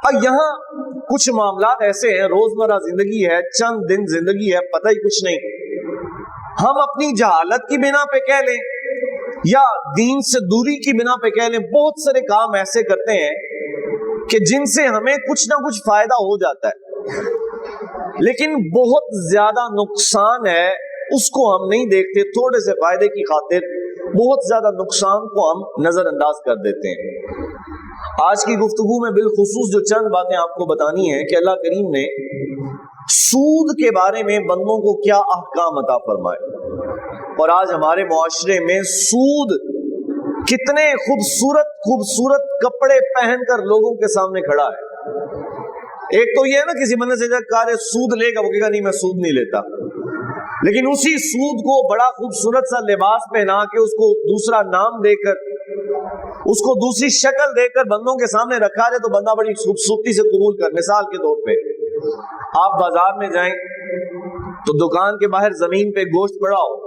اب یہاں کچھ معاملات ایسے ہیں، روزمرہ زندگی ہے، چند دن زندگی ہے، پتہ ہی کچھ نہیں، ہم اپنی جہالت کی بنا پہ کہہ لیں یا دین سے دوری کی بنا پہ کہہ لیں، بہت سارے کام ایسے کرتے ہیں کہ جن سے ہمیں کچھ نہ کچھ فائدہ ہو جاتا ہے، لیکن بہت زیادہ نقصان ہے، اس کو ہم نہیں دیکھتے، تھوڑے سے فائدے کی خاطر بہت زیادہ نقصان کو ہم نظر انداز کر دیتے ہیں۔ آج کی گفتگو میں بالخصوص جو چند باتیں آپ کو بتانی ہیں کہ اللہ کریم نے سود کے بارے میں بندوں کو کیا احکام عطا فرمائے، اور آج ہمارے معاشرے میں سود کتنے خوبصورت خوبصورت کپڑے پہن کر لوگوں کے سامنے کھڑا ہے۔ ایک تو یہ ہے نا، کسی بندے سے جب کہا سود لے گا، وہ کہے گا نہیں میں سود نہیں لیتا، لیکن اسی سود کو بڑا خوبصورت سا لباس پہنا کے، اس کو دوسرا نام دے کر، اس کو دوسری شکل دے کر بندوں کے سامنے رکھا جائے تو بندہ بڑی خوبصورتی سے قبول کر۔ مثال کے طور پہ آپ بازار میں جائیں تو دکان کے باہر زمین پہ گوشت پڑا ہو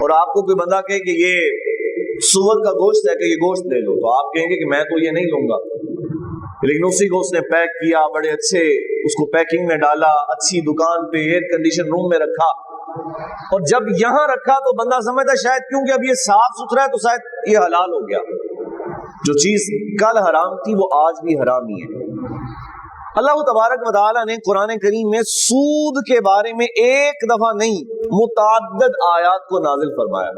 اور آپ کو کوئی بندہ کہے کہ یہ سور کا گوشت ہے کہ یہ گوشت لے لو، تو آپ کہیں گے کہ میں تو یہ نہیں لوں گا، لیکن اسی کو اس نے پیک کیا، بڑے اچھے اس کو پیکنگ میں ڈالا، اچھی دکان پہ ایئر کنڈیشن روم میں رکھا، اور جب یہاں رکھا تو بندہ سمجھتا شاید کیونکہ اب یہ صاف ستھرا ہے تو شاید یہ حلال ہو گیا۔ جو چیز کل حرام تھی وہ آج بھی حرام ہی ہے۔ اللہ تبارک و تعالیٰ نے قرآن کریم میں سود کے بارے میں ایک دفعہ نہیں متعدد آیات کو نازل فرمایا،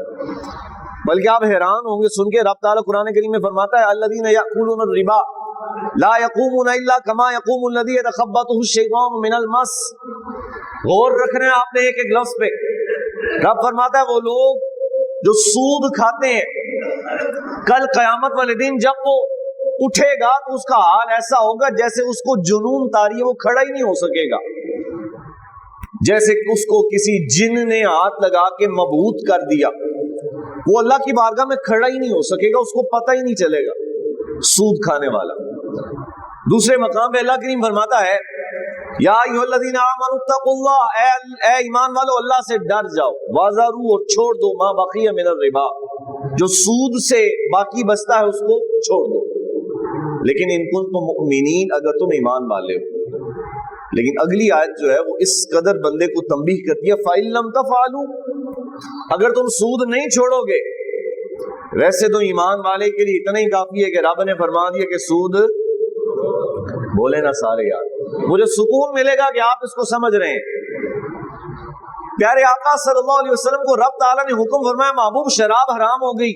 بلکہ آپ حیران ہوں گے سن کے، رب تعالیٰ قرآن کریم میں فرماتا ہے الذین یأکلون الربا لا یقومون الا کما یقوم الذی یتخبطہ الشیطان من المس۔ غور رکھ رہے ہیں آپ نے ایک ایک لفظ پہ، رب فرماتا ہے وہ لوگ جو سود کھاتے ہیں کل قیامت والے دن جب وہ اٹھے گا تو اس کا حال ایسا ہوگا جیسے اس کو جنون طاری ہے، وہ کھڑا ہی نہیں ہو سکے گا، جیسے اس کو کسی جن نے ہاتھ لگا کے مبہوت کر دیا، وہ اللہ کی بارگاہ میں کھڑا ہی نہیں ہو سکے گا، اس کو پتہ ہی نہیں چلے گا سود کھانے والا۔ دوسرے مقام پہ اللہ کریم فرماتا ہے یا ایھا الذین آمنوا اتقوا اللہ، اے ایمان والو اللہ سے ڈر جاؤ، وذروا اور چھوڑ دو ما بقی من الربا، جو سود سے باقی بچتا ہے اس کو چھوڑ دو، لیکن ان کنتم مؤمنین، اگر تم ایمان والے ہو۔ لیکن اگلی آیت جو ہے وہ اس قدر بندے کو تنبیہ کرتی ہے فَإِن لَمْ تَفْعَلُوا، اگر تم سود نہیں چھوڑو گے۔ ویسے تو ایمان والے کے لیے اتنا ہی کافی ہے کہ رب نے فرما دیا کہ سود، بولے نا سارے یار، مجھے سکون ملے گا کہ آپ اس کو سمجھ رہے ہیں۔ پیارے آقا صلی اللہ علیہ وسلم کو رب تعالیٰ نے حکم فرمایا محبوب شراب حرام ہو گئی،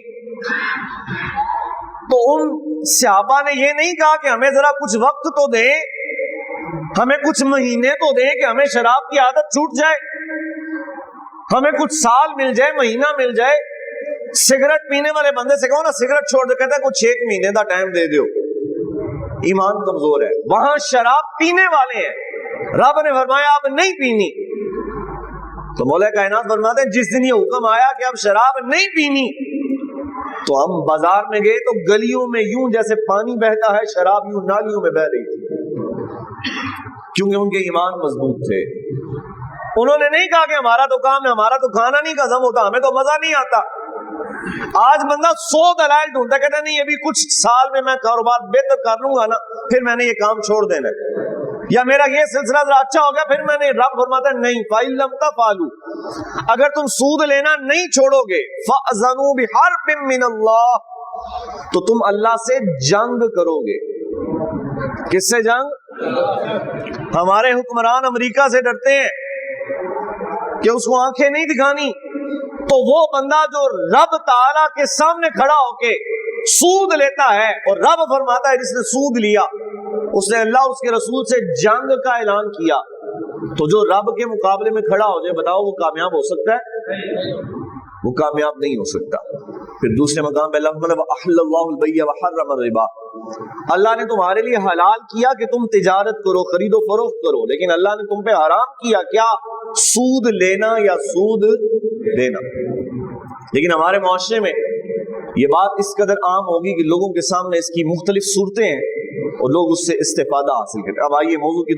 تو ان صحابہ نے یہ نہیں کہا کہ ہمیں ذرا کچھ وقت تو دیں، ہمیں کچھ مہینے تو دیں کہ ہمیں شراب کی عادت چھوٹ جائے، ہمیں کچھ سال مل جائے، مہینہ مل جائے۔ سگریٹ پینے والے بندے سے کہو نا سگریٹ چھوڑ دے، کہتا ہے کچھ 1 مہینے کا ٹائم دے دیو، ایمان کمزور ہے۔ وہاں شراب پینے والے ہیں، رب نے فرمایا اب نہیں پینی، تو مولا کائنات فرماتے ہیں جس دن یہ حکم آیا کہ اب شراب نہیں پینی، تو ہم بازار میں گئے تو گلیوں میں یوں جیسے پانی بہتا ہے، شراب یوں نالیوں میں بہ رہی تھی، کیونکہ ان کے ایمان مضبوط تھے۔ انہوں نے نہیں کہا کہ ہمارا تو کام ہے، ہمارا تو کھانا نہیں ہضم ہوتا، ہمیں تو مزہ نہیں آتا۔ آج بندہ 100 دلائل ڈھونڈتا ہے، کہتا نہیں ابھی کچھ سال میں میں کاروبار بہتر کر لوں گا نا، پھر میں نے یہ کام چھوڑ دینا ہے، یا میرا یہ سلسلہ ذرا اچھا ہو گیا پھر میں نے۔ رب فرماتا ہے نہیں، فَإِن لَمْ تَفْعَلُوا، اگر تم سود لینا نہیں چھوڑو گے، فَأْذَنُوا بِحَرْبٍ مِّنَ اللَّهِ، تو تم اللہ سے جنگ کرو گے۔ کس سے جنگ؟ ہمارے حکمران امریکہ سے ڈرتے ہیں کہ اس کو آنکھیں نہیں دکھانی، تو وہ بندہ جو رب تعالیٰ کے سامنے کھڑا ہو کے سود لیتا ہے، اور رب فرماتا ہے جس نے سود لیا اس نے اللہ اس کے رسول سے جنگ کا اعلان کیا، تو جو رب کے مقابلے میں کھڑا ہو جائے بتاؤ وہ کامیاب ہو سکتا ہے؟ وہ کامیاب نہیں ہو سکتا۔ پھر دوسرے مقام پہ اللہ فرماتا ہے وَأَحَلَّ اللَّهُ الْبَيْعَ وَحَرَّمَ الرِّبَا، اللہ نے تمہارے لیے حلال کیا کہ تم تجارت کرو، خرید و فروخت کرو، لیکن اللہ نے تم پہ حرام کیا کیا؟ سود لینا یا سود دینا۔ لیکن ہمارے معاشرے میں یہ بات اس قدر عام ہوگی کہ لوگوں کے سامنے اس کی مختلف صورتیں ہیں اور لوگ اس سے استفادہ حاصل کرتے ہیں۔ اب آئیے موضوع کی